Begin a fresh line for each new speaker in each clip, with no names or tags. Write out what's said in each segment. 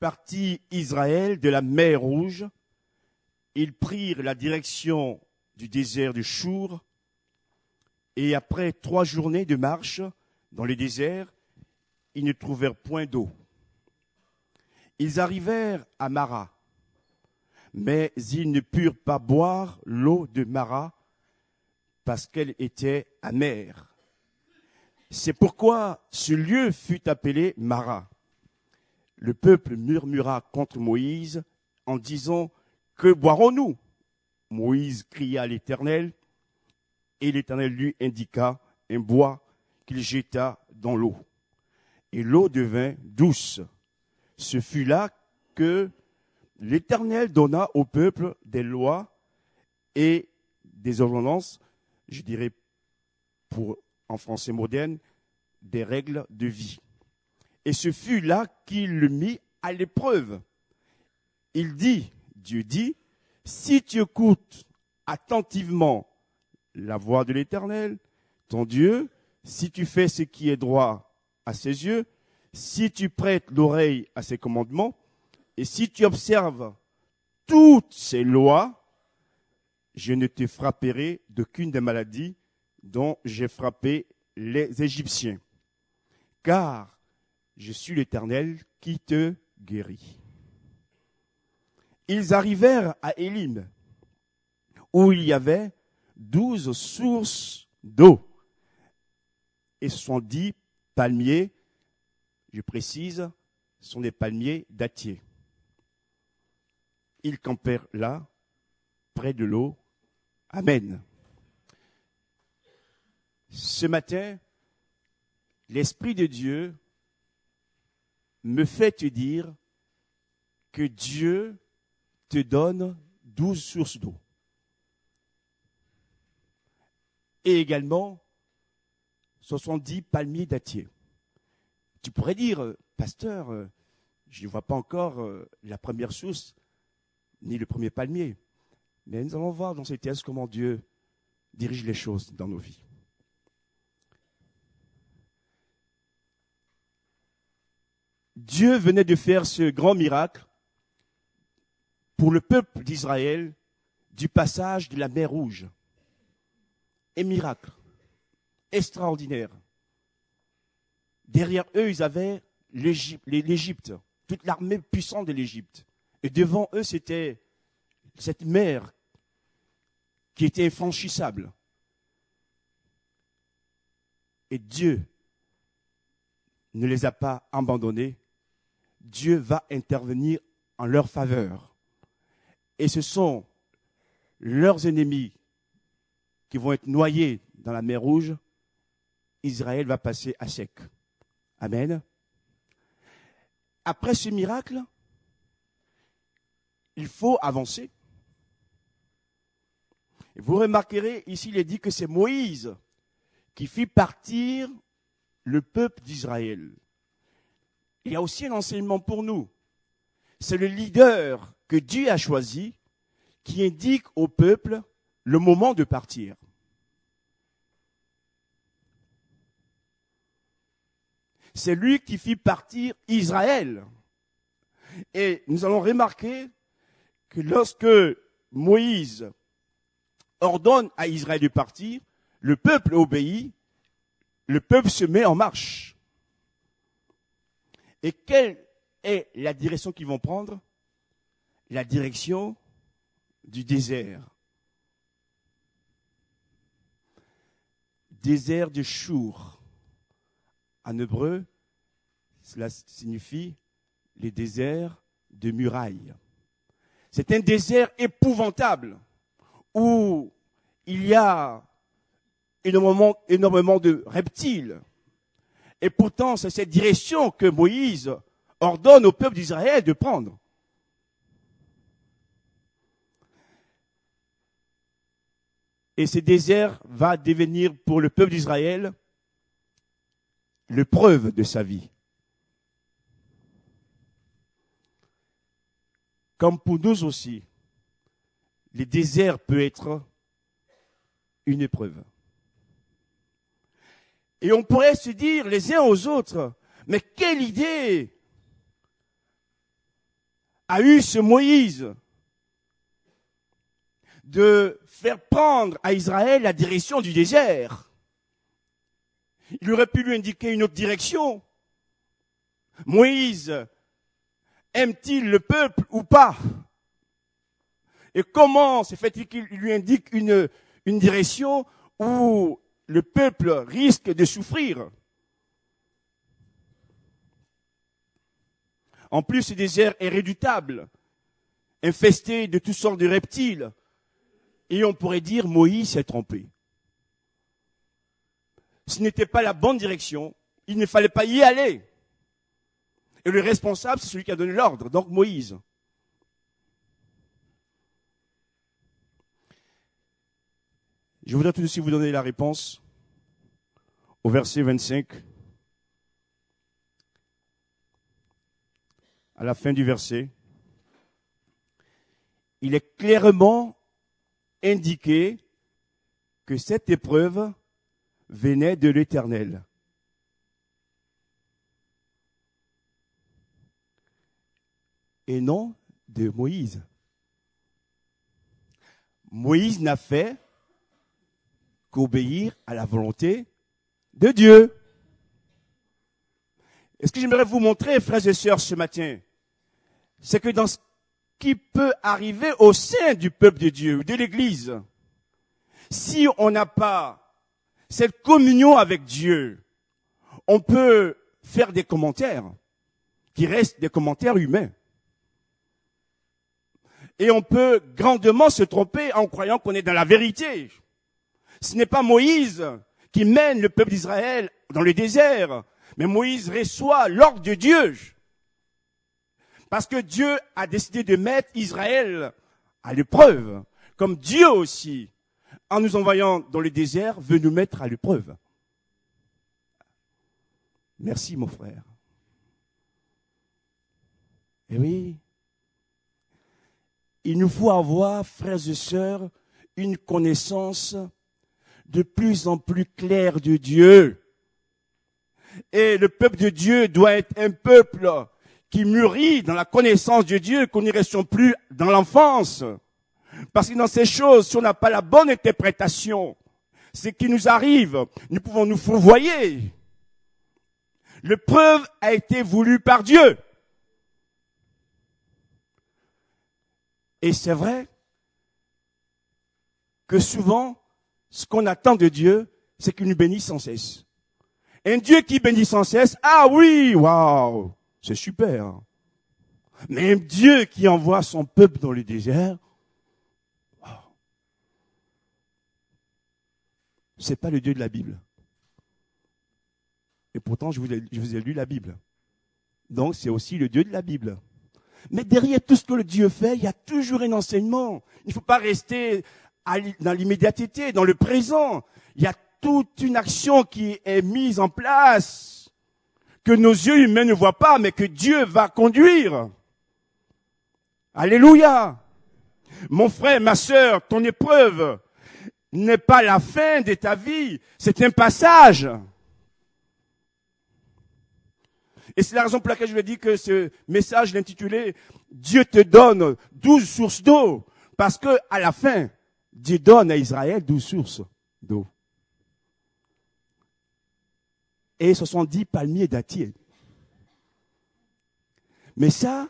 partit Israël de la mer Rouge. Ils prirent la direction du désert de Chour. Et après 3 journées de marche dans le désert, ils ne trouvèrent point d'eau. Ils arrivèrent à Mara, mais ils ne purent pas boire l'eau de Mara parce qu'elle était amère. C'est pourquoi ce lieu fut appelé Mara. Le peuple murmura contre Moïse en disant « Que boirons-nous » Moïse cria à l'Éternel, et l'Éternel lui indiqua un bois qu'il jeta dans l'eau. Et l'eau devint douce. Ce fut là que l'Éternel donna au peuple des lois et des ordonnances, je dirais en français moderne, des règles de vie. Et ce fut là qu'il le mit à l'épreuve. Dieu dit, si tu écoutes attentivement la voix de l'Éternel, ton Dieu, si tu fais ce qui est droit à ses yeux, si tu prêtes l'oreille à ses commandements, et si tu observes toutes ces lois, je ne te frapperai d'aucune des maladies dont j'ai frappé les Égyptiens. Car je suis l'Éternel qui te guérit. Ils arrivèrent à Élim, où il y avait 12 sources d'eau et 70 palmiers, je précise, sont des palmiers dattiers. Ils campèrent là, près de l'eau. Amen. Ce matin, l'Esprit de Dieu me fait te dire que Dieu te donne 12 sources d'eau. Et également 70 palmiers dattiers. Tu pourrais dire, pasteur, je ne vois pas encore la première source, ni le premier palmier. Mais nous allons voir dans ces textes comment Dieu dirige les choses dans nos vies. Dieu venait de faire ce grand miracle pour le peuple d'Israël du passage de la mer Rouge. Un miracle extraordinaire. Derrière eux, ils avaient l'Égypte, toute l'armée puissante de l'Égypte. Et devant eux, c'était cette mer qui était infranchissable. Et Dieu ne les a pas abandonnés. Dieu va intervenir en leur faveur. Et ce sont leurs ennemis qui vont être noyés dans la mer Rouge. Israël va passer à sec. Amen. Après ce miracle, il faut avancer. Et vous remarquerez, ici, il est dit que c'est Moïse qui fit partir le peuple d'Israël. Il y a aussi un enseignement pour nous. C'est le leader que Dieu a choisi qui indique au peuple le moment de partir. C'est lui qui fit partir Israël. Et nous allons remarquer que lorsque Moïse ordonne à Israël de partir, le peuple obéit, le peuple se met en marche. Et quelle est la direction qu'ils vont prendre? La direction du désert. Désert de Chour. En hébreu, cela signifie les déserts de murailles. C'est un désert épouvantable où il y a énormément de reptiles. Et pourtant, c'est cette direction que Moïse ordonne au peuple d'Israël de prendre. Et ce désert va devenir pour le peuple d'Israël l'épreuve de sa vie. Comme pour nous aussi, le désert peut être une épreuve. Et on pourrait se dire les uns aux autres, mais quelle idée a eu ce Moïse de faire prendre à Israël la direction du désert. Il aurait pu lui indiquer une autre direction. Moïse aime-t-il le peuple ou pas? Et comment se fait-il qu'il lui indique une direction où le peuple risque de souffrir? En plus, ce désert est redoutable, infesté de toutes sortes de reptiles. Et on pourrait dire, Moïse s'est trompé. Ce n'était pas la bonne direction, il ne fallait pas y aller. Et le responsable, c'est celui qui a donné l'ordre, donc Moïse. Je voudrais tout de suite vous donner la réponse au verset 25. À la fin du verset, il est clairement indiqué que cette épreuve venait de l'Éternel. Et non de Moïse. Moïse n'a fait qu'obéir à la volonté de Dieu. Et ce que j'aimerais vous montrer, frères et sœurs, ce matin, c'est que dans ce qui peut arriver au sein du peuple de Dieu, de l'Église, si on n'a pas cette communion avec Dieu, on peut faire des commentaires qui restent des commentaires humains. Et on peut grandement se tromper en croyant qu'on est dans la vérité. Ce n'est pas Moïse qui mène le peuple d'Israël dans le désert, mais Moïse reçoit l'ordre de Dieu. Parce que Dieu a décidé de mettre Israël à l'épreuve, comme Dieu aussi, en nous envoyant dans le désert, veut nous mettre à l'épreuve. Merci mon frère. Eh oui, il nous faut avoir, frères et sœurs, une connaissance de plus en plus claire de Dieu. Et le peuple de Dieu doit être un peuple qui mûrit dans la connaissance de Dieu, qu'on n'y reste plus dans l'enfance. Parce que dans ces choses, si on n'a pas la bonne interprétation, ce qui nous arrive, nous pouvons nous fourvoyer. L'épreuve a été voulue par Dieu. Et c'est vrai que souvent, ce qu'on attend de Dieu, c'est qu'il nous bénisse sans cesse. Un Dieu qui bénit sans cesse, ah oui, waouh, c'est super. Mais un Dieu qui envoie son peuple dans le désert, wow, c'est pas le Dieu de la Bible. Et pourtant, je vous ai lu la Bible. Donc, c'est aussi le Dieu de la Bible. Mais derrière tout ce que le Dieu fait, il y a toujours un enseignement. Il ne faut pas rester dans l'immédiateté, dans le présent. Il y a toute une action qui est mise en place, que nos yeux humains ne voient pas, mais que Dieu va conduire. Alléluia. Mon frère, ma sœur, ton épreuve n'est pas la fin de ta vie, c'est un passage. Et c'est la raison pour laquelle je lui ai dit que ce message, je l'ai intitulé « Dieu te donne 12 sources d'eau ». Parce que à la fin, Dieu donne à Israël 12 sources d'eau. Et 70 palmiers dattiers. Mais ça,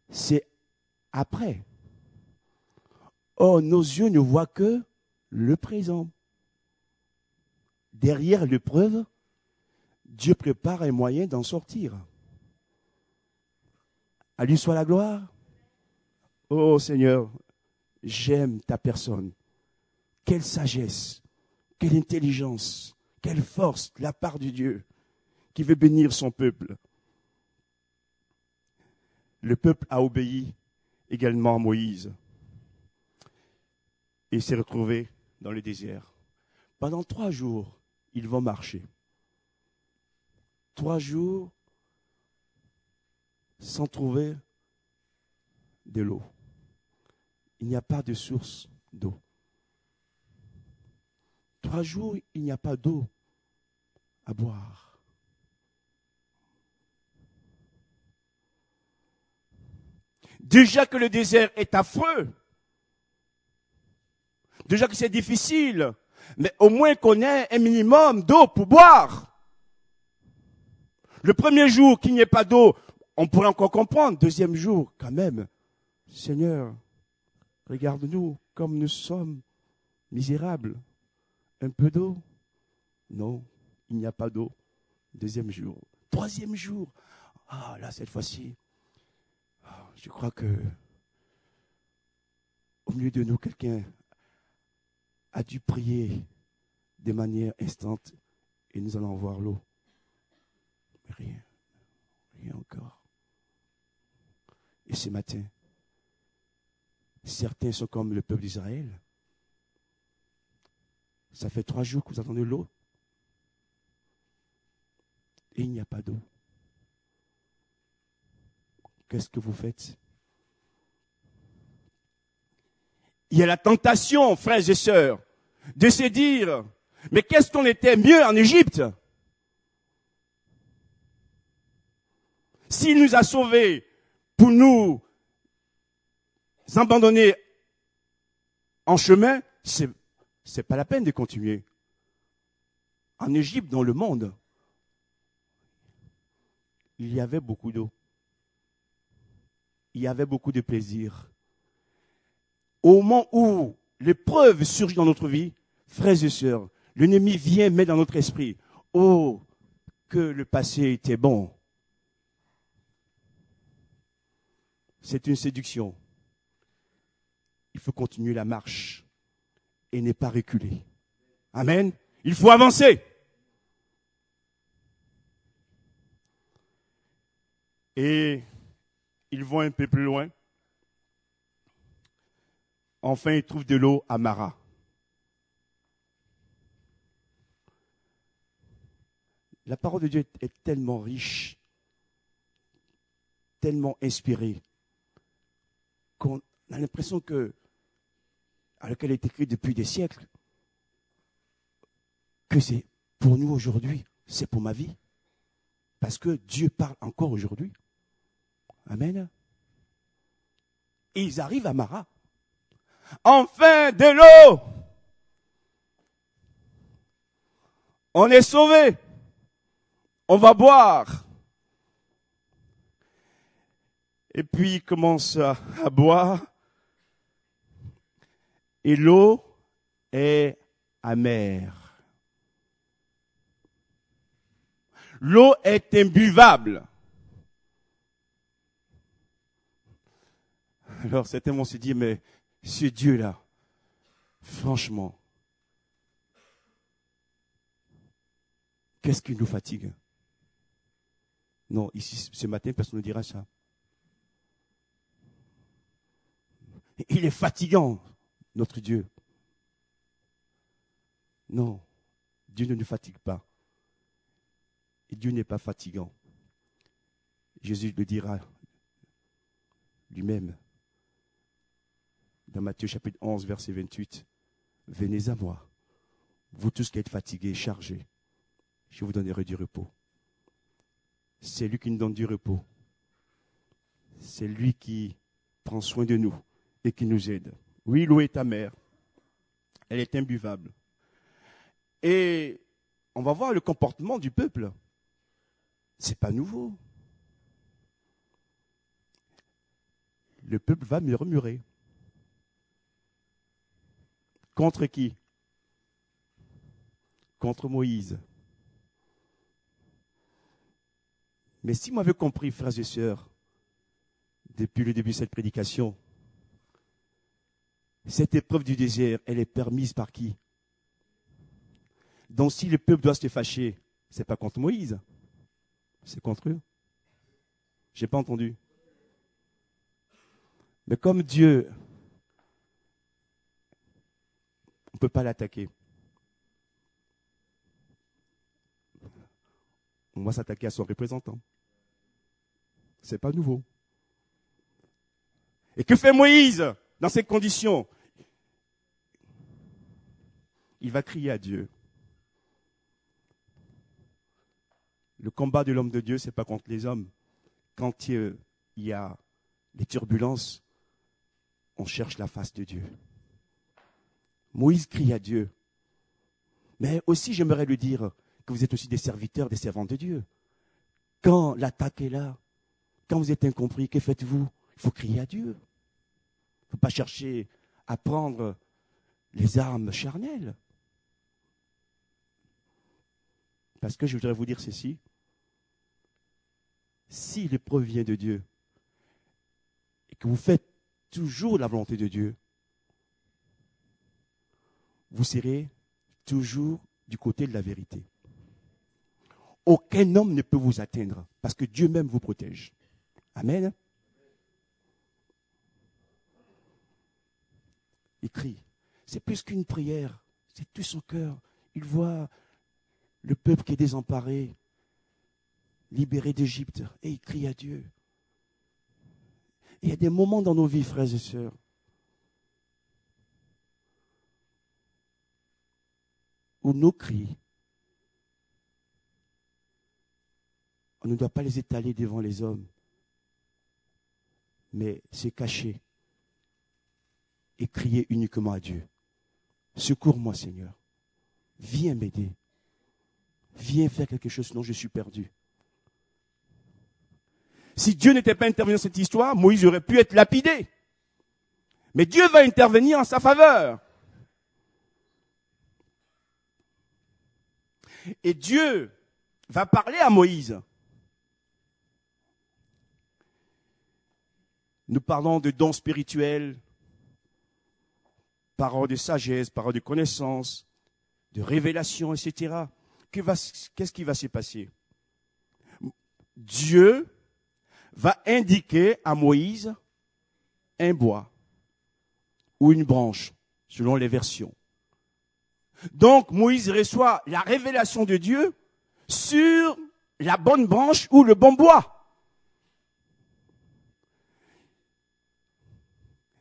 c'est après. Or, nos yeux ne voient que le présent. Derrière l'épreuve, Dieu prépare un moyen d'en sortir. À lui soit la gloire. Oh Seigneur, j'aime ta personne. Quelle sagesse, quelle intelligence, quelle force de la part de Dieu qui veut bénir son peuple. Le peuple a obéi également à Moïse et s'est retrouvé dans le désert. Pendant 3 jours, ils vont marcher. 3 jours sans trouver de l'eau. Il n'y a pas de source d'eau. 3 jours, il n'y a pas d'eau à boire. Déjà que le désert est affreux. Déjà que c'est difficile. Mais au moins qu'on ait un minimum d'eau pour boire. Le premier jour qu'il n'y ait pas d'eau, on pourrait encore comprendre. Deuxième jour, quand même, Seigneur, regarde-nous comme nous sommes misérables. Un peu d'eau? Non, il n'y a pas d'eau. Deuxième jour. Troisième jour. Ah, là, cette fois-ci, je crois que au milieu de nous, quelqu'un a dû prier de manière instante et nous allons voir l'eau. Mais rien encore. Et ce matin, certains sont comme le peuple d'Israël. Ça fait 3 jours que vous attendez l'eau et il n'y a pas d'eau. Qu'est-ce que vous faites? Il y a la tentation, frères et sœurs, de se dire, mais qu'est-ce qu'on était mieux en Égypte? S'il nous a sauvés pour nous abandonner en chemin, c'est pas la peine de continuer. En Égypte, dans le monde, il y avait beaucoup d'eau. Il y avait beaucoup de plaisir. Au moment où l'épreuve surgit dans notre vie, frères et sœurs, l'ennemi vient mettre dans notre esprit, oh, que le passé était bon. C'est une séduction. Il faut continuer la marche et ne pas reculer. Amen. Il faut avancer. Et ils vont un peu plus loin. Enfin, ils trouvent de l'eau à Mara. La parole de Dieu est tellement riche, tellement inspirée, qu'on a l'impression qu'elle est écrite depuis des siècles, que c'est pour nous aujourd'hui, c'est pour ma vie. Parce que Dieu parle encore aujourd'hui. Amen. Et ils arrivent à Mara. Enfin, de l'eau. On est sauvés. On va boire. Et puis, ils commencent à boire. Et l'eau est amère. L'eau est imbuvable. Alors, certains vont se dire, mais ce Dieu-là, franchement, qu'est-ce qui nous fatigue? Non, ici, ce matin, personne ne dira ça. Il est fatigant, notre Dieu. Non, Dieu ne nous fatigue pas. Et Dieu n'est pas fatigant. Jésus le dira lui-même dans Matthieu chapitre 11, verset 28. Venez à moi, vous tous qui êtes fatigués, chargés, je vous donnerai du repos. C'est lui qui nous donne du repos. C'est lui qui prend soin de nous et qui nous aide. Oui, l'eau est amère. Elle est imbuvable. Et on va voir le comportement du peuple. C'est pas nouveau. Le peuple va murmurer. Contre qui? Contre Moïse. Mais si vous m'avez compris, frères et sœurs, depuis le début de cette prédication, cette épreuve du désert, elle est permise par qui? Donc si le peuple doit se fâcher, ce n'est pas contre Moïse, c'est contre eux. Je n'ai pas entendu. Mais comme Dieu, on ne peut pas l'attaquer. On va s'attaquer à son représentant. Ce n'est pas nouveau. Et que fait Moïse dans ces conditions? Il va crier à Dieu. Le combat de l'homme de Dieu, ce n'est pas contre les hommes. Quand il y a les turbulences, on cherche la face de Dieu. Moïse crie à Dieu. Mais aussi, j'aimerais lui dire que vous êtes aussi des serviteurs, des servantes de Dieu. Quand l'attaque est là, quand vous êtes incompris, que faites-vous? Il faut crier à Dieu. Il ne faut pas chercher à prendre les armes charnelles. Parce que je voudrais vous dire ceci. Si l'épreuve vient de Dieu et que vous faites toujours la volonté de Dieu, vous serez toujours du côté de la vérité. Aucun homme ne peut vous atteindre parce que Dieu même vous protège. Amen. Il crie. C'est plus qu'une prière. C'est tout son cœur. Il voit le peuple qui est désemparé, libéré d'Égypte, et il crie à Dieu. Et il y a des moments dans nos vies, frères et sœurs, où nos cris, on ne doit pas les étaler devant les hommes, mais se cacher et crier uniquement à Dieu. Secours-moi, Seigneur. Viens m'aider. Viens faire quelque chose, sinon je suis perdu. Si Dieu n'était pas intervenu dans cette histoire, Moïse aurait pu être lapidé. Mais Dieu va intervenir en sa faveur. Et Dieu va parler à Moïse. Nous parlons de dons spirituels, paroles de sagesse, paroles de connaissance, de révélation, etc. Qu'est-ce qui va se passer? Dieu va indiquer à Moïse un bois ou une branche, selon les versions. Donc, Moïse reçoit la révélation de Dieu sur la bonne branche ou le bon bois.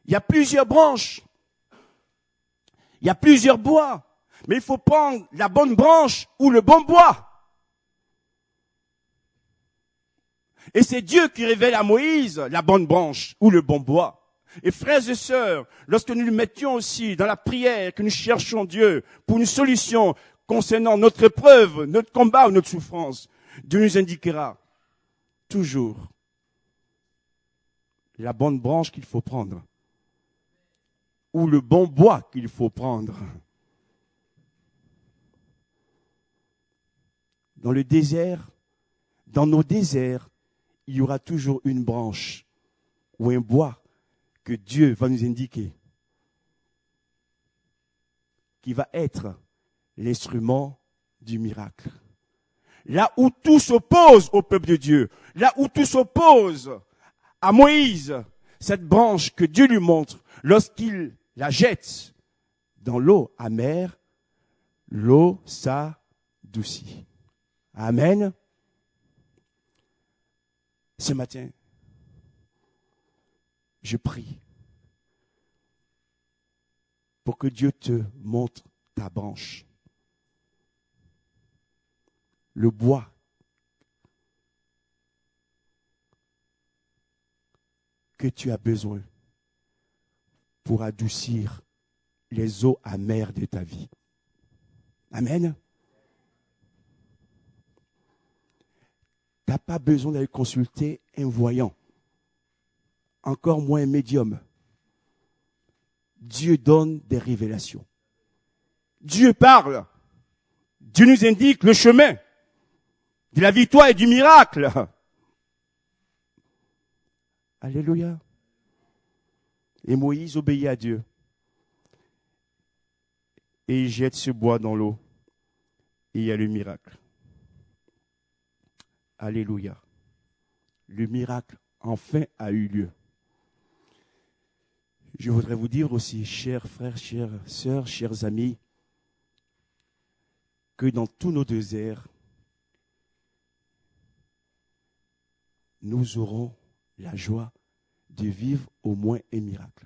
Il y a plusieurs branches. Il y a plusieurs bois. Mais il faut prendre la bonne branche ou le bon bois. Et c'est Dieu qui révèle à Moïse la bonne branche ou le bon bois. Et frères et sœurs, lorsque nous nous mettions aussi dans la prière, que nous cherchons Dieu pour une solution concernant notre épreuve, notre combat ou notre souffrance, Dieu nous indiquera toujours la bonne branche qu'il faut prendre ou le bon bois qu'il faut prendre. Dans le désert, dans nos déserts, il y aura toujours une branche ou un bois que Dieu va nous indiquer, qui va être l'instrument du miracle. Là où tout s'oppose au peuple de Dieu, là où tout s'oppose à Moïse, cette branche que Dieu lui montre, lorsqu'il la jette dans l'eau amère, l'eau s'adoucit. Amen. Ce matin, je prie pour que Dieu te montre ta branche, le bois que tu as besoin pour adoucir les eaux amères de ta vie. Amen. Tu n'as pas besoin d'aller consulter un voyant, encore moins un médium. Dieu donne des révélations. Dieu parle. Dieu nous indique le chemin de la victoire et du miracle. Alléluia. Et Moïse obéit à Dieu. Et il jette ce bois dans l'eau. Et il y a le miracle. Alléluia. Le miracle, enfin, a eu lieu. Je voudrais vous dire aussi, chers frères, chères sœurs, chers amis, que dans tous nos déserts, nous aurons la joie de vivre au moins un miracle.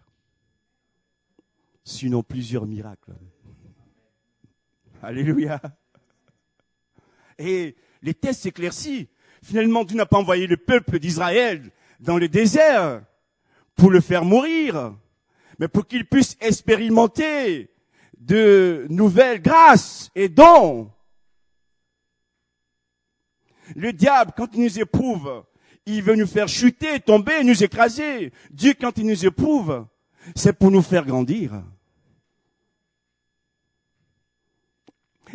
Sinon plusieurs miracles. Alléluia. Et les textes s'éclaircissent. Finalement, Dieu n'a pas envoyé le peuple d'Israël dans le désert pour le faire mourir, mais pour qu'il puisse expérimenter de nouvelles grâces et dons. Le diable, quand il nous éprouve, il veut nous faire chuter, tomber, nous écraser. Dieu, quand il nous éprouve, c'est pour nous faire grandir.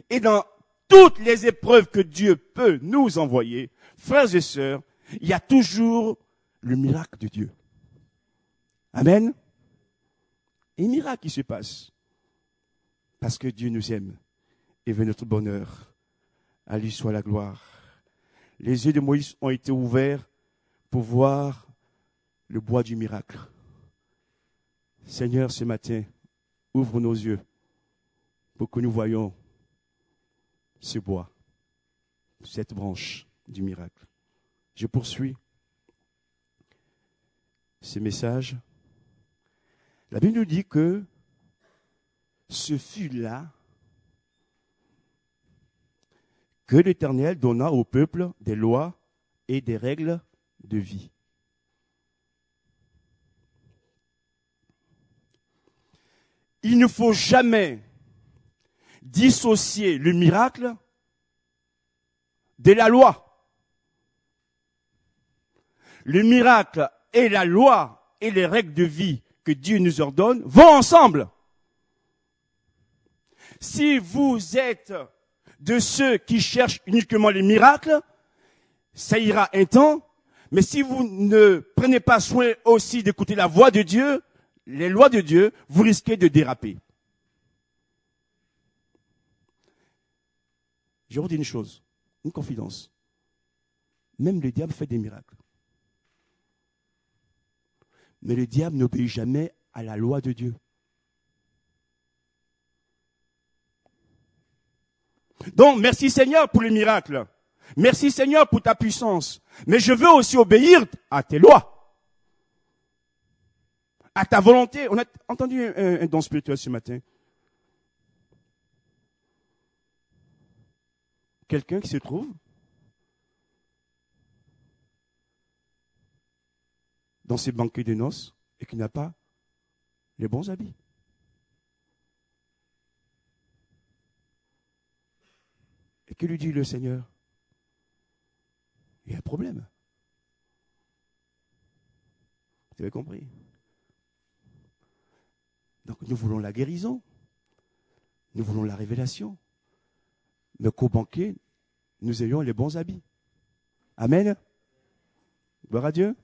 Et dans toutes les épreuves que Dieu peut nous envoyer, frères et sœurs, il y a toujours le miracle de Dieu. Amen. Et un miracle qui se passe. Parce que Dieu nous aime et veut notre bonheur. À lui soit la gloire. Les yeux de Moïse ont été ouverts pour voir le bois du miracle. Seigneur, ce matin, ouvre nos yeux pour que nous voyions ce bois, cette branche du miracle. Je poursuis ce message. La Bible nous dit que ce fut là que l'Éternel donna au peuple des lois et des règles de vie. Il ne faut jamais dissocier le miracle de la loi. Le miracle et la loi et les règles de vie que Dieu nous ordonne vont ensemble. Si vous êtes de ceux qui cherchent uniquement les miracles, ça ira un temps, mais si vous ne prenez pas soin aussi d'écouter la voix de Dieu, les lois de Dieu, vous risquez de déraper. Je vous dis une chose, une confidence. Même le diable fait des miracles. Mais le diable n'obéit jamais à la loi de Dieu. Donc, merci Seigneur pour le miracle. Merci Seigneur pour ta puissance. Mais je veux aussi obéir à tes lois. À ta volonté. On a entendu un don spirituel ce matin. Quelqu'un qui se trouve dans ses banquets de noces et qui n'a pas les bons habits. Et que lui dit le Seigneur? Il y a un problème. Vous avez compris? Donc nous voulons la guérison, nous voulons la révélation, mais qu'au banquet, nous ayons les bons habits. Amen. Gloire à Dieu.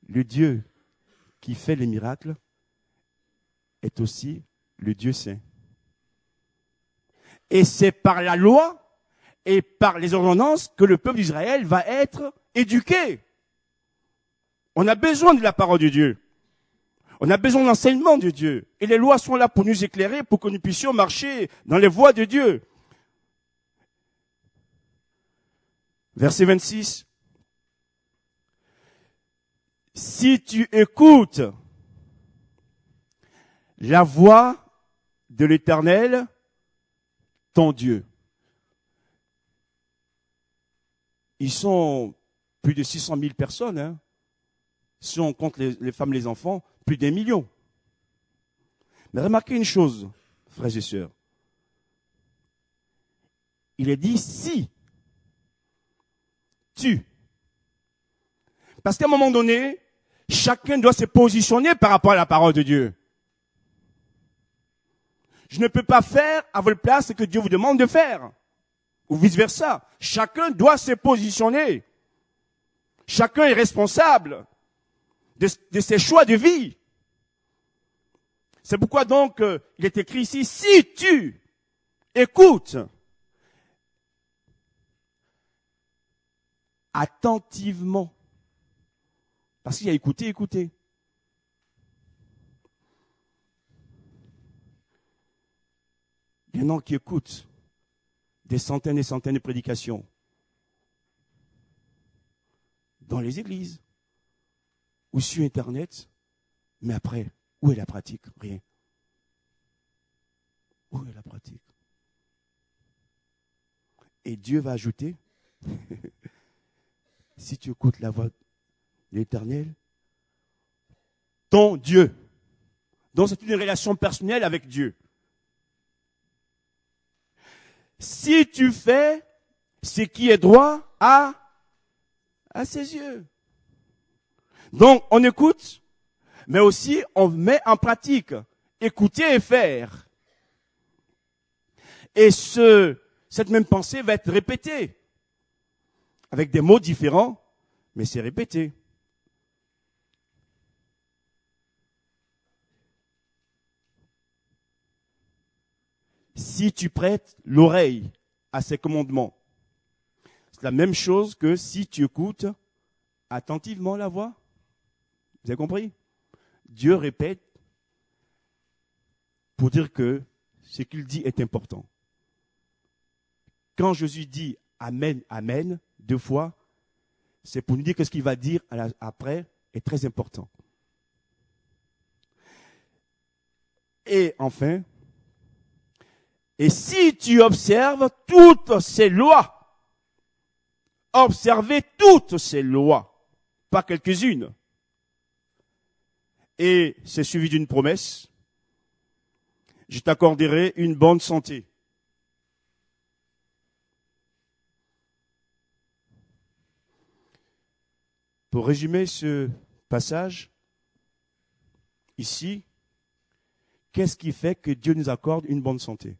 Le Dieu qui fait les miracles est aussi le Dieu saint. Et c'est par la loi et par les ordonnances que le peuple d'Israël va être éduqué. On a besoin de la parole de Dieu. On a besoin de l'enseignement de Dieu. Et les lois sont là pour nous éclairer, pour que nous puissions marcher dans les voies de Dieu. Verset 26. Si tu écoutes la voix de l'Éternel, ton Dieu. Ils sont plus de 600 000 personnes. Hein. Si on compte les femmes et les enfants, plus d'1 million. Mais remarquez une chose, frères et sœurs. Il est dit si tu. Parce qu'à un moment donné, chacun doit se positionner par rapport à la parole de Dieu. Je ne peux pas faire à votre place ce que Dieu vous demande de faire. Ou vice-versa. Chacun doit se positionner. Chacun est responsable de ses choix de vie. C'est pourquoi donc il est écrit ici, si tu écoutes attentivement, parce qu'il y a écouter, écouter. Il y en a qui écoutent des centaines et centaines de prédications dans les églises ou sur Internet, mais après, où est la pratique? Rien. Où est la pratique? Et Dieu va ajouter, si tu écoutes la voix l'Éternel, ton Dieu. Donc c'est une relation personnelle avec Dieu. Si tu fais ce qui est droit à ses yeux. Donc on écoute, mais aussi on met en pratique. Écouter et faire. Et cette même pensée va être répétée. Avec des mots différents, mais c'est répété. Si tu prêtes l'oreille à ses commandements, c'est la même chose que si tu écoutes attentivement la voix. Vous avez compris? Dieu répète pour dire que ce qu'il dit est important. Quand Jésus dit Amen, Amen, 2 fois, c'est pour nous dire que ce qu'il va dire après est très important. Et enfin, et si tu observes toutes ces lois, observez toutes ces lois, pas quelques-unes, et c'est suivi d'une promesse, je t'accorderai une bonne santé. Pour résumer ce passage, ici, qu'est-ce qui fait que Dieu nous accorde une bonne santé?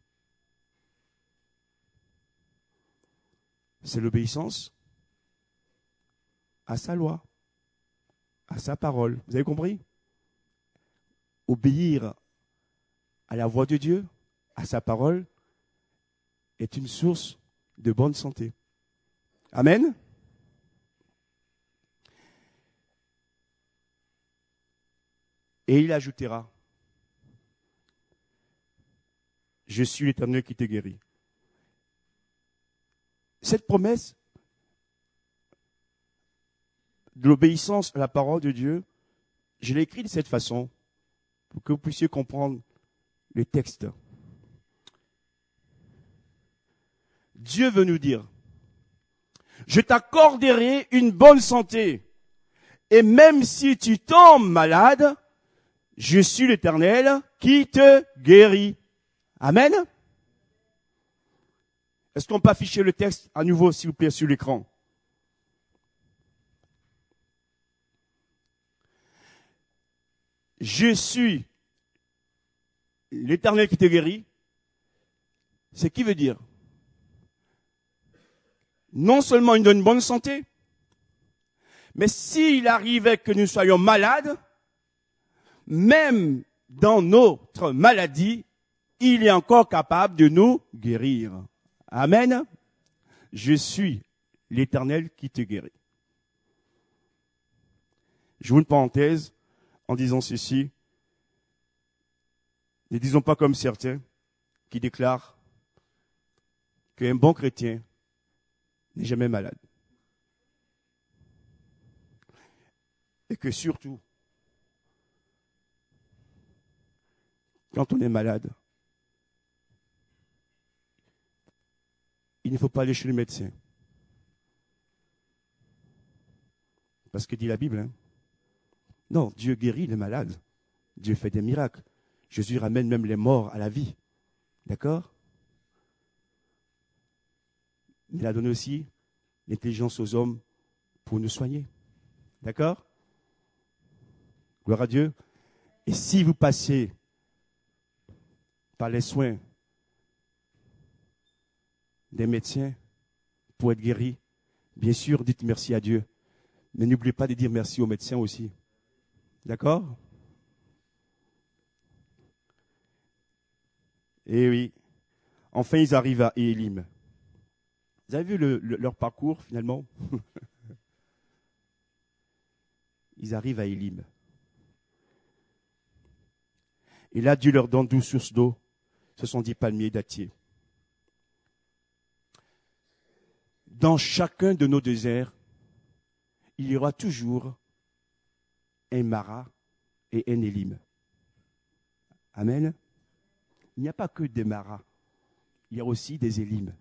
C'est l'obéissance à sa loi, à sa parole. Vous avez compris? Obéir à la voix de Dieu, à sa parole, est une source de bonne santé. Amen. Et il ajoutera, je suis l'Éternel qui te guérit. Cette promesse de l'obéissance à la parole de Dieu, je l'ai écrite de cette façon pour que vous puissiez comprendre le texte. Dieu veut nous dire, je t'accorderai une bonne santé. Et même si tu tombes malade, je suis l'Éternel qui te guérit. Amen. Est-ce qu'on peut afficher le texte à nouveau, s'il vous plaît, sur l'écran? Je suis l'Éternel qui te guérit. Ce qui veut dire, non seulement il donne une bonne santé, mais s'il arrivait que nous soyons malades, même dans notre maladie, il est encore capable de nous guérir. Amen. Je suis l'Éternel qui te guérit. J'ouvre une parenthèse en disant ceci. Ne disons pas comme certains qui déclarent qu'un bon chrétien n'est jamais malade. Et que surtout, quand on est malade, il ne faut pas aller chez le médecin. Parce que dit la Bible, hein? Non, Dieu guérit les malades. Dieu fait des miracles. Jésus ramène même les morts à la vie. D'accord? Il a donné aussi l'intelligence aux hommes pour nous soigner. D'accord? Gloire à Dieu. Et si vous passez par les soins des médecins pour être guéri, bien sûr, dites merci à Dieu. Mais n'oubliez pas de dire merci aux médecins aussi. D'accord? Et oui. Enfin, ils arrivent à Élim. Vous avez vu leur parcours, finalement? Ils arrivent à Élim. Et là, Dieu leur donne 12 sources d'eau. Ce sont 10 palmiers dattiers. Dans chacun de nos déserts, il y aura toujours un Mara et un Élim. Amen. Il n'y a pas que des Maras. Il y a aussi des Élim.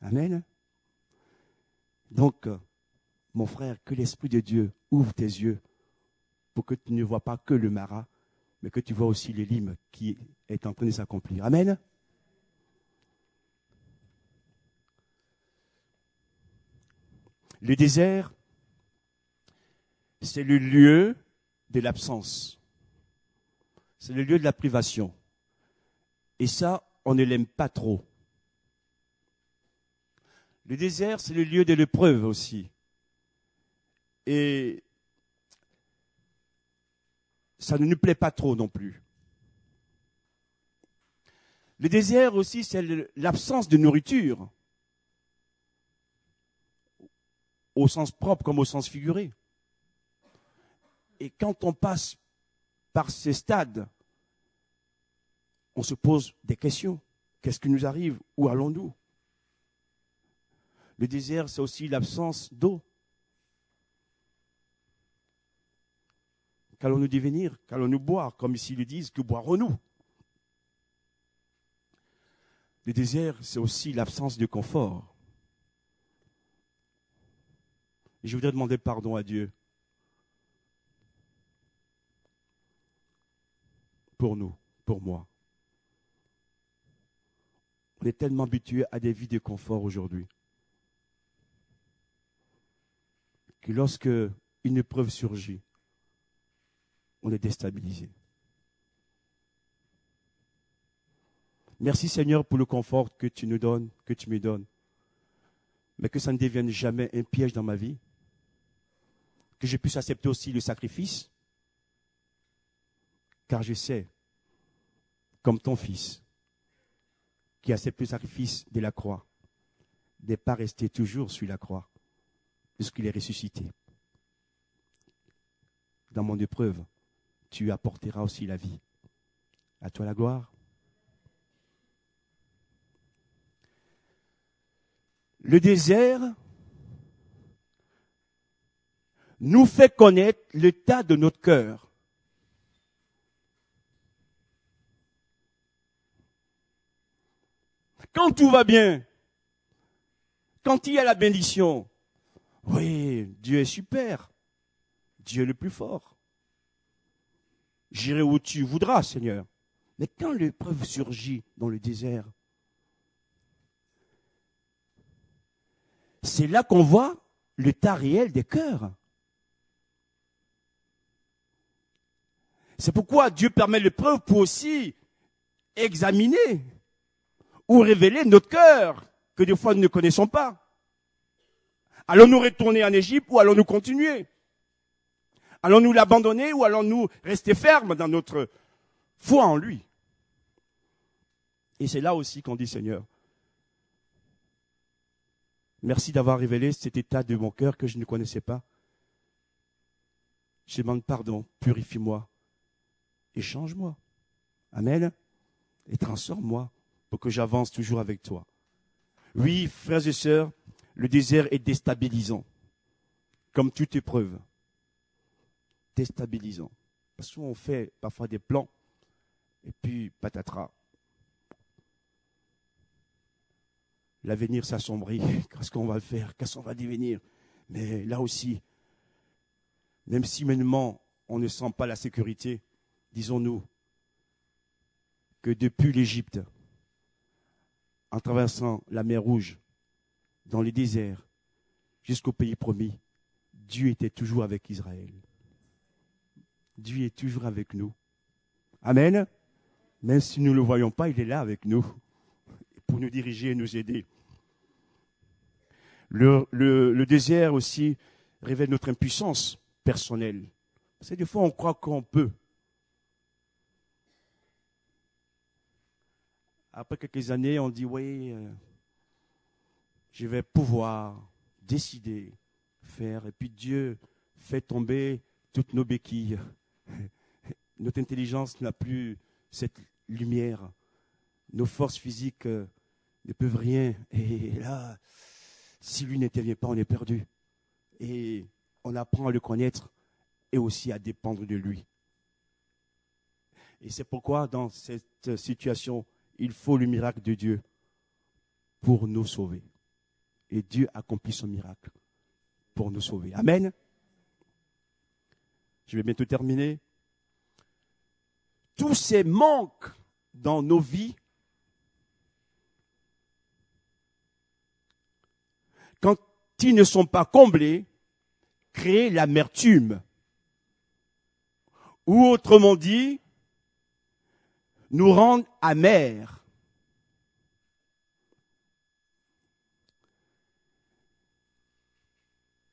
Amen. Donc, mon frère, que l'Esprit de Dieu ouvre tes yeux pour que tu ne vois pas que le Mara, mais que tu vois aussi l'Élim qui est en train de s'accomplir. Amen. Le désert, c'est le lieu de l'absence. C'est le lieu de la privation. Et ça, on ne l'aime pas trop. Le désert, c'est le lieu de l'épreuve aussi. Et ça ne nous plaît pas trop non plus. Le désert aussi, c'est l'absence de nourriture, au sens propre comme au sens figuré. Et quand on passe par ces stades, on se pose des questions. Qu'est-ce qui nous arrive? Où allons-nous? Le désert, c'est aussi l'absence d'eau. Qu'allons-nous devenir? Qu'allons-nous boire? Comme ici ils disent, que boirons-nous? Le désert, c'est aussi l'absence de confort. Et je voudrais demander pardon à Dieu pour nous, pour moi. On est tellement habitué à des vies de confort aujourd'hui que lorsque une épreuve surgit, on est déstabilisé. Merci Seigneur pour le confort que tu nous donnes, que tu me donnes. Mais que ça ne devienne jamais un piège dans ma vie. Que je puisse accepter aussi le sacrifice. Car je sais, comme ton fils, qui accepte le sacrifice de la croix, n'est pas resté toujours sur la croix, puisqu'il est ressuscité. Dans mon épreuve, tu apporteras aussi la vie. À toi la gloire. Le désert nous fait connaître l'état de notre cœur. Quand tout va bien, quand il y a la bénédiction, oui, Dieu est super. Dieu est le plus fort. J'irai où tu voudras, Seigneur. Mais quand l'épreuve surgit dans le désert, c'est là qu'on voit l'état réel des cœurs. C'est pourquoi Dieu permet l'épreuve pour aussi examiner ou révéler notre cœur, que des fois nous ne connaissons pas. Allons-nous retourner en Égypte ou allons-nous continuer? Allons-nous l'abandonner ou allons-nous rester fermes dans notre foi en lui? Et c'est là aussi qu'on dit, Seigneur, merci d'avoir révélé cet état de mon cœur que je ne connaissais pas. Je demande pardon, purifie-moi et change-moi. Amen. Et transforme-moi pour que j'avance toujours avec toi. Oui, frères et sœurs, le désert est déstabilisant, comme toute épreuve. Déstabilisant. Parce qu'on fait parfois des plans, et puis patatras. L'avenir s'assombrit. Qu'est-ce qu'on va faire? Qu'est-ce qu'on va devenir? Mais là aussi, même si maintenant on ne sent pas la sécurité, disons-nous que depuis l'Égypte, en traversant la mer Rouge, dans les déserts, jusqu'au pays promis, Dieu était toujours avec Israël. Dieu est toujours avec nous. Amen. Même si nous ne le voyons pas, il est là avec nous pour nous diriger et nous aider. Le désert aussi révèle notre impuissance personnelle. Parce que des fois, on croit qu'on peut. Après quelques années, on dit, oui, je vais pouvoir décider, faire. Et puis Dieu fait tomber toutes nos béquilles. Notre intelligence n'a plus cette lumière. Nos forces physiques ne peuvent rien. Et là, si lui n'intervient pas, on est perdu. Et on apprend à le connaître et aussi à dépendre de lui. Et c'est pourquoi dans cette situation, il faut le miracle de Dieu pour nous sauver. Et Dieu accomplit son miracle pour nous sauver. Amen. Je vais bientôt terminer. Tous ces manques dans nos vies, quand ils ne sont pas comblés, créent l'amertume. Ou autrement dit, nous rendent amers.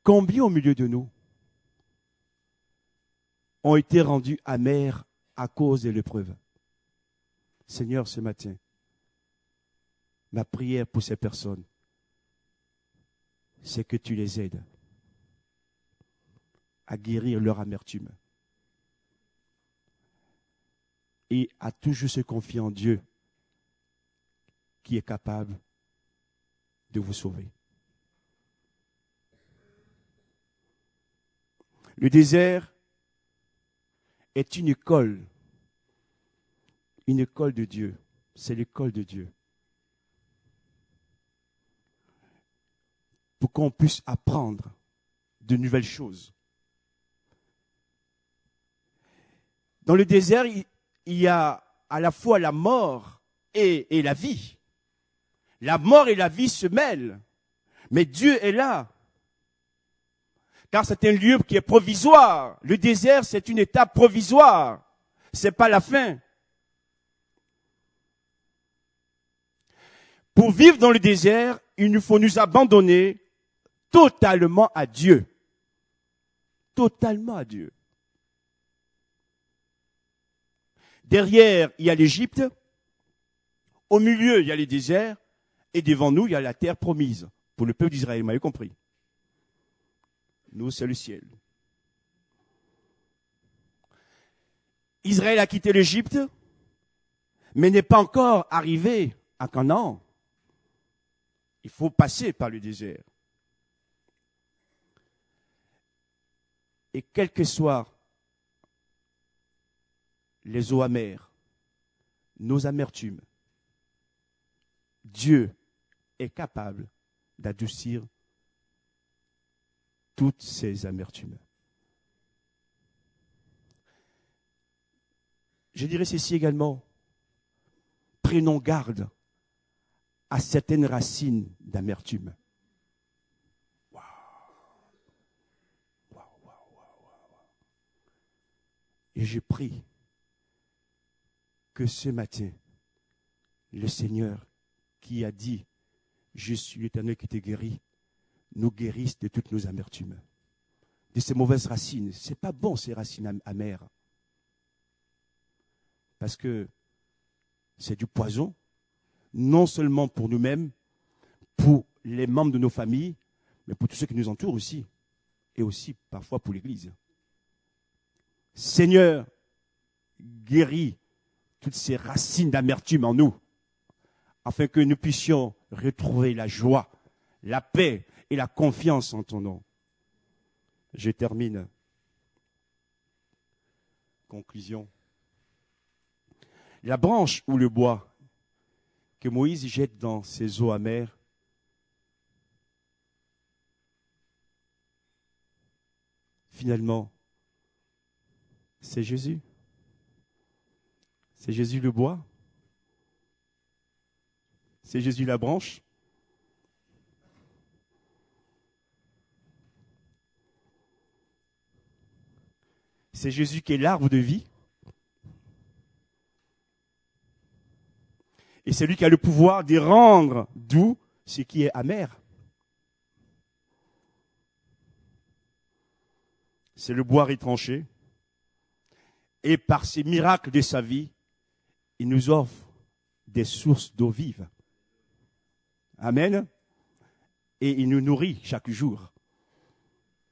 Combien au milieu de nous ont été rendus amers à cause de l'épreuve? Seigneur, ce matin, ma prière pour ces personnes, c'est que tu les aides à guérir leur amertume et à toujours se confier en Dieu qui est capable de vous sauver. Le désert est une école de Dieu. C'est l'école de Dieu. Pour qu'on puisse apprendre de nouvelles choses. Dans le désert, il y a à la fois la mort et la vie. La mort et la vie se mêlent. Mais Dieu est là. Car c'est un lieu qui est provisoire. Le désert, c'est une étape provisoire. C'est pas la fin. Pour vivre dans le désert, il nous faut nous abandonner totalement à Dieu. Totalement à Dieu. Derrière, il y a l'Égypte. Au milieu, il y a les déserts. Et devant nous, il y a la terre promise. Pour le peuple d'Israël, vous m'avez compris. Nous, c'est le ciel. Israël a quitté l'Égypte, mais n'est pas encore arrivé à Canaan. Il faut passer par le désert. Et quelles que soient les eaux amères, nos amertumes, Dieu est capable d'adoucir toutes ces amertumes. Je dirais ceci également. Prenons garde à certaines racines d'amertume. Et je prie que ce matin, le Seigneur qui a dit « Je suis l'Éternel qui te guérit », nous guérisse de toutes nos amertumes, de ces mauvaises racines. Ce n'est pas bon, ces racines amères. Parce que c'est du poison, non seulement pour nous-mêmes, pour les membres de nos familles, mais pour tous ceux qui nous entourent aussi, et aussi parfois pour l'Église. Seigneur, guéris toutes ces racines d'amertume en nous, afin que nous puissions retrouver la joie, la paix et la confiance en ton nom. Je termine. Conclusion. La branche ou le bois que Moïse jette dans ces eaux amères, finalement, c'est Jésus. C'est Jésus le bois. C'est Jésus la branche. C'est Jésus qui est l'arbre de vie. Et c'est lui qui a le pouvoir de rendre doux ce qui est amer. C'est le bois retranché. Et par ces miracles de sa vie, il nous offre des sources d'eau vive. Amen. Et il nous nourrit chaque jour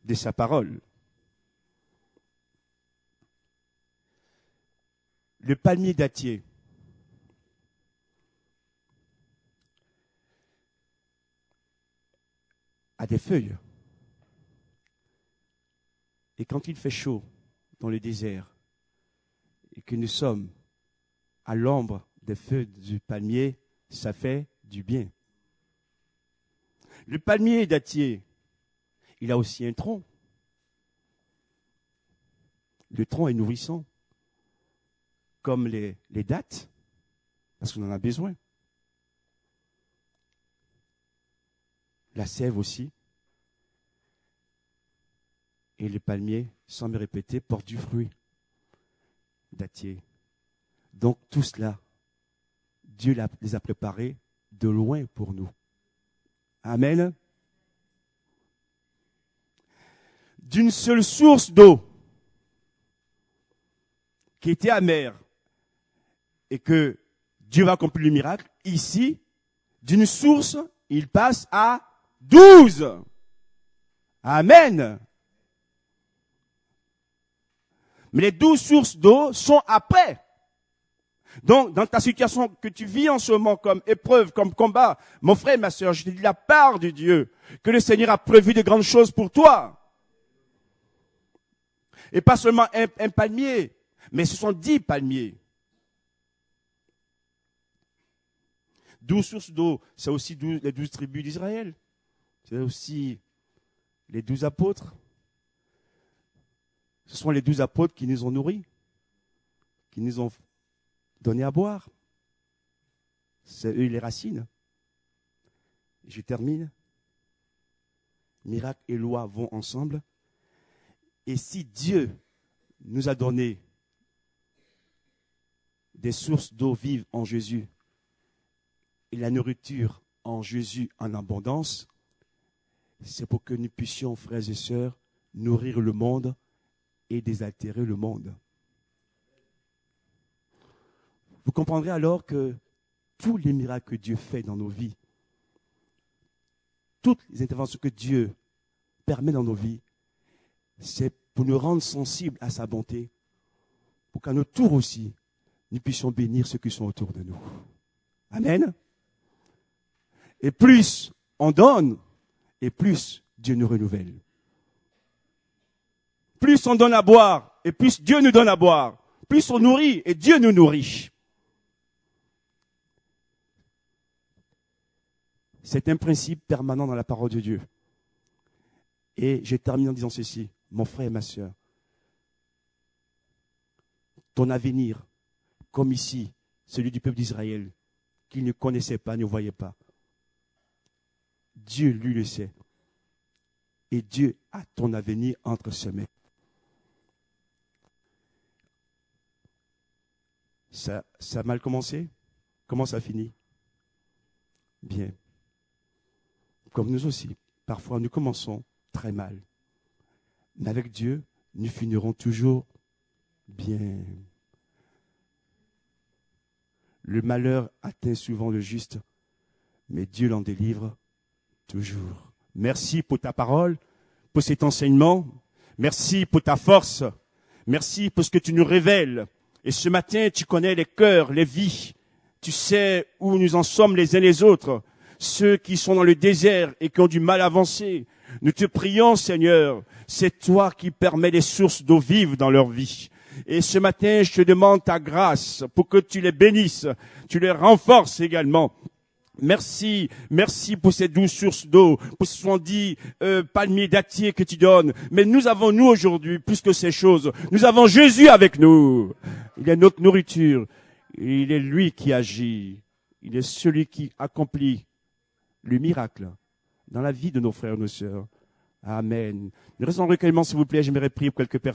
de sa parole. Le palmier dattier a des feuilles. Et quand il fait chaud dans le désert et que nous sommes à l'ombre des feuilles du palmier, ça fait du bien. Le palmier dattier, il a aussi un tronc. Le tronc est nourrissant, comme les dattes, parce qu'on en a besoin. La sève aussi. Et les palmiers, sans me répéter, portent du fruit. Dattier. Donc tout cela, Dieu les a préparés de loin pour nous. Amen. D'une seule source d'eau qui était amère et que Dieu va accomplir le miracle, ici, d'une source, il passe à 12. Amen. Mais les 12 sources d'eau sont après. Donc, dans ta situation que tu vis en ce moment comme épreuve, comme combat, mon frère et ma sœur, je te dis la part de Dieu, que le Seigneur a prévu de grandes choses pour toi. Et pas seulement un palmier, mais ce sont 10 palmiers. 12 sources d'eau, c'est aussi les 12 tribus d'Israël. C'est aussi les 12 apôtres. Ce sont les 12 apôtres qui nous ont nourris, qui nous ont donné à boire. C'est eux les racines. Je termine. Miracle et loi vont ensemble. Et si Dieu nous a donné des sources d'eau vive en Jésus et la nourriture en Jésus en abondance, c'est pour que nous puissions, frères et sœurs, nourrir le monde et désaltérer le monde. Vous comprendrez alors que tous les miracles que Dieu fait dans nos vies, toutes les interventions que Dieu permet dans nos vies, c'est pour nous rendre sensibles à sa bonté, pour qu'à notre tour aussi, nous puissions bénir ceux qui sont autour de nous. Amen. Et plus on donne, et plus Dieu nous renouvelle. Plus on donne à boire, et plus Dieu nous donne à boire. Plus on nourrit, et Dieu nous nourrit. C'est un principe permanent dans la parole de Dieu. Et je termine en disant ceci, mon frère et ma sœur. Ton avenir, comme ici, celui du peuple d'Israël, qu'il ne connaissait pas, ne voyait pas. Dieu, lui, le sait. Et Dieu a ton avenir entre ses mains. Ça a mal commencé? Comment ça finit? Bien. Comme nous aussi. Parfois, nous commençons très mal. Mais avec Dieu, nous finirons toujours bien. Le malheur atteint souvent le juste, mais Dieu l'en délivre toujours. Merci pour ta parole, pour cet enseignement. Merci pour ta force. Merci pour ce que tu nous révèles. Et ce matin, tu connais les cœurs, les vies. Tu sais où nous en sommes les uns les autres. Ceux qui sont dans le désert et qui ont du mal à avancer. Nous te prions, Seigneur. C'est toi qui permets les sources d'eau vive dans leur vie. Et ce matin, je te demande ta grâce pour que tu les bénisses. Tu les renforces également. Merci, merci pour ces 12 sources d'eau, pour ces 70 palmiers dattiers que tu donnes. Mais nous avons, nous, aujourd'hui, plus que ces choses, nous avons Jésus avec nous. Il est notre nourriture. Il est lui qui agit. Il est celui qui accomplit le miracle dans la vie de nos frères et nos sœurs. Amen. Nous restons en recueillement, s'il vous plaît. J'aimerais prier pour quelques personnes.